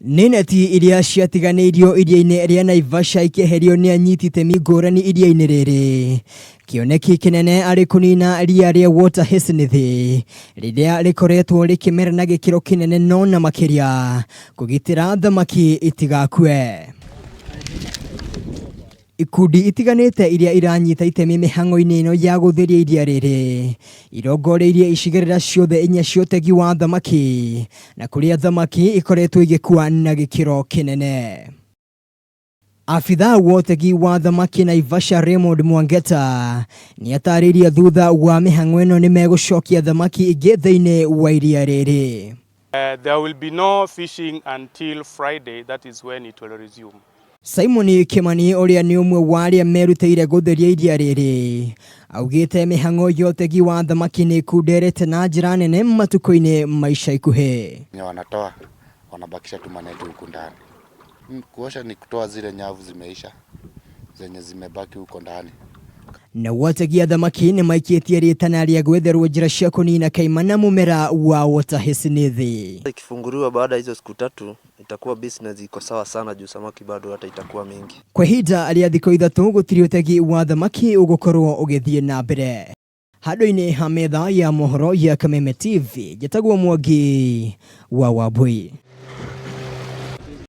Neti iria ciatiganĩirio iria-inĩ rĩa Naivasha ikĩeherio nĩ anyiti itemi ngũrani iria-inĩ rĩrĩ. Kĩoneki kĩnene arĩ kũnina ria rĩa Water Hyacinth rĩrĩa rĩkoretwo rĩkĩmera na gĩkĩro kĩnene no na makĩria kũgitĩra thamaki itigakue. Ikundi itiganĩte iria iranyita itemi mĩhang'o-inĩ ĩno ya gũtheria iria rĩrĩ irongoreirie icigĩrĩra ciothe 4 cia ũtegi wa thamaki na kũrĩa thamaki ikoretwo igĩkua na gĩkĩro kĩnene. Afitha wa ũtegi wa thamaki Naivasha Raymond Mwangeta nĩ atarĩirie thutha wa mĩhang'o ĩno nĩ megũcokia thamaki ingĩ thĩinĩ wa iria rĩrĩ. There will be no fishing until Friday, that is when it will resume. Simon Kimani ũrĩa nĩ ũmwe wa arĩa merutĩire gũtheria iria rĩrĩ augĩte mĩhang'o ya ũtegi wa thamaki nĩ kunderete na njĩra nene matukũ-inĩ ma ica ikuhĩ. Wanatoa wanabakisha tu maneti huko ndani. Kuosha ni kutoa zile nyavu zimeisha zenye zimebaki huko ndani. Na wategi a thamaki nĩ maikĩtie rĩtana rĩa gwetherwo njĩra cia kũnina kaimana mũmera wa Water Hyacinth. Ikifunguriwa baada hizo siku 3 itakuwa business iko sawa sana juu samaki bado hata itakuwa mingi. Kwa ihinda rĩa thikũ 3 gũtirĩ ũtegi wa thamaki ũgũkorwo ũgĩthiĩ na mbere. Handũ-inĩ ha metha ya mohoro ya Kameme TV, njĩtagwo Mwangi wa Wambui.